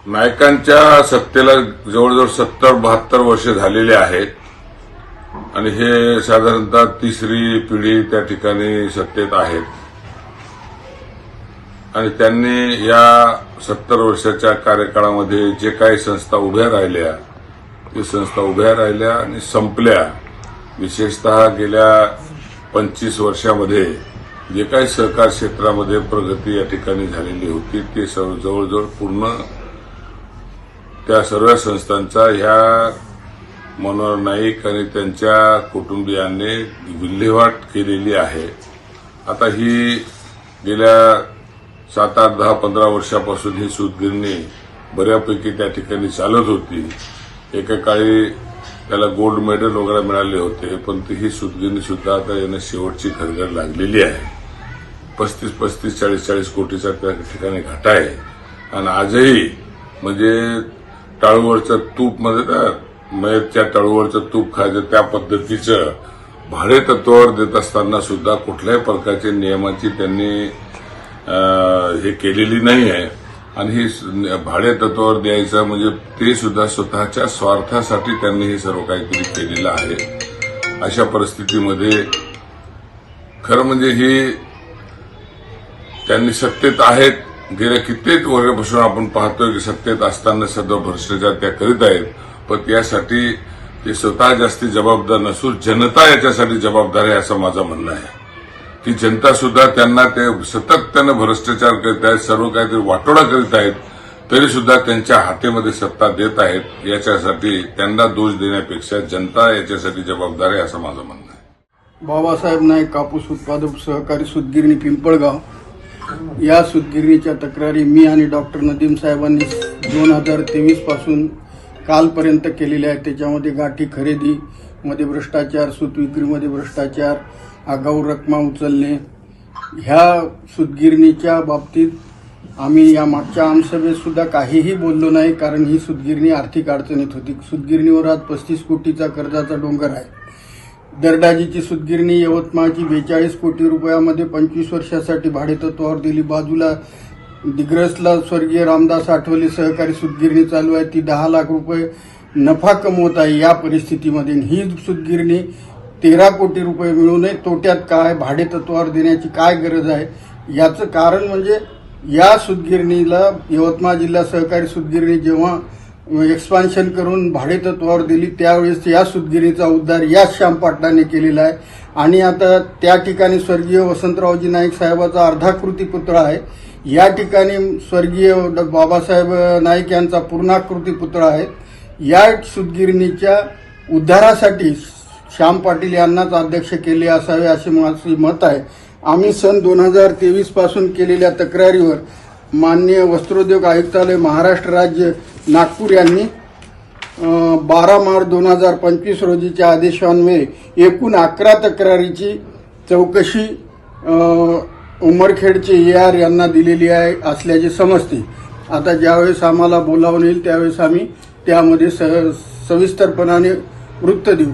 नायकांच्या सत्तेला जवळजवळ 70-72 वर्ष झालेले आहेत आणि हे साधारणतः तिसरी पिढी त्या ठिकाणी सत्तेत आहेत आणि त्यांनी या 70 वर्षाच्या कार्यकाळामध्ये जे काही संस्था उभ्या राहिल्या ते संस्था उभ्या राहिल्या आणि संपल्या। विशेषतः गेल्या 25 वर्षामध्ये जे काही सहकार क्षेत्रामध्ये प्रगती या ठिकाणी झालेली होती ते जवळजवळ पूर्ण त्या सर्व संस्थांचा ह्या मनोहर नाईक आणि त्यांच्या कुटुंबियांनी विल्हेवाट केलेली आहे। आता ही गेल्या 7, 8, 10, 15 वर्षापासून ही सूतगिरणी बऱ्यापैकी त्या ठिकाणी चालत होती। एकेकाळी त्याला गोल्ड मेडल वगैरे मिळाले होते, पण ही सूतगिरणी सुद्धा आता यानं शेवटची घरघर लागलेली आहे। 35, 40 कोटीचा त्या ठिकाणी घाटा आहे आणि आजही म्हणजे टाळूवरचं तूप मध्ये मयतच्या टाळूवरचं तूप खायचं त्या पद्धतीचं भाडे तत्वावर देत असताना सुद्धा कुठल्याही प्रकारच्या नियमाची त्यांनी हे केलेली नाही आहे आणि ही भाडे तत्वावर द्यायचं म्हणजे ते सुद्धा स्वतःच्या स्वार्थासाठी त्यांनी हे सर्व काहीतरी केलेलं आहे। अशा परिस्थितीमध्ये खरं म्हणजे ही त्यांनी सत्तेत आहेत, गेल्या कित्येक वर्षापासून आपण पाहतोय की सत्तेत असताना सध्या भ्रष्टाचार त्या करीत आहेत, पण त्यासाठी ते स्वतः जास्ती जबाबदार नसून जनता याच्यासाठी जबाबदार आहे असं माझं म्हणणं आहे। ती जनता सुद्धा त्यांना ते सातत्यानं भ्रष्टाचार करीत आहेत, सर्व काहीतरी वाटोळा करीत आहेत, तरी सुद्धा त्यांच्या हातेमध्ये सत्ता देत आहेत। याच्यासाठी त्यांना दोष देण्यापेक्षा जनता याच्यासाठी जबाबदार आहे असं माझं म्हणणं आहे। बाबासाहेब नाईक कापूस उत्पादक सहकारी सूतगिरणी पिंपळगाव या सूतगिरणीच्या तक्रारी मी आणि डॉक्टर नदीम साहेबांनी 2023 पासून कालपर्यंत केलेल्या आहेत। त्याच्यामध्ये गाठी खरेदीमध्ये भ्रष्टाचार, सूत विक्रीमध्ये भ्रष्टाचार, आगाऊ रकमा उचलणे, ह्या सूतगिरणीच्या बाबतीत आम्ही या मागच्या आमसभेत सुद्धा काहीही बोललो नाही, कारण ही सूतगिरणी आर्थिक अडचणीत होती। सूतगिरणीवर आज 35 कोटीचा कर्जाचा डोंगर आहे। दरडाजीची सूतगिरणी यवतमाळची 42 कोटी रुपयामध्ये 25 वर्षासाठी भाडेतत्वावर दिली। बाजूला दिग्रसला स्वर्गीय रामदास आठवले सहकारी सूतगिरणी चालू आहे, ती 10 लाख रुपये नफा कमवत आहे। या परिस्थितीमध्ये ही सूतगिरणी 13 कोटी रुपये मिळूनही तोट्यात काय, भाडेतत्वावर देण्याची काय गरज आहे? याचं कारण म्हणजे या सूतगिरणीला यवतमाळ जिल्हा सहकारी सूतगिरणी जेव्हा एक्सपान्शन करून भाडेतत्वावर दिली त्यावेळेस या सूतगिरणीचा उद्धार या श्याम पाटलांनी केलेला आहे आणि आता त्या ठिकाणी स्वर्गीय वसंतरावजी नाईक साहेबाचा अर्धाकृती पुतळा आहे। या ठिकाणी स्वर्गीय बाबासाहेब नाईक यांचा पूर्णाकृती पुतळा आहे। या सूतगिरणीच्या उद्धारासाठी श्याम पाटील यांनाच अध्यक्ष केले असावे असे माझे मत आहे। आम्ही सन 2023 पासून केलेल्या तक्रारीवर माननीय वस्त्रोद्योग आयुक्तालय महाराष्ट्र राज्य नागपूर यांनी 12 मार्च 2025 रोजीच्या आदेशान्वये एकूण 11 तक्रारीची चौकशी उमरखेडचे AR यांना दिलेली आहे असल्याचे समजते। आता ज्यावेळेस आम्हाला बोलावून येईल त्यावेळेस आम्ही त्यामध्ये सविस्तरपणाने वृत्त देऊ।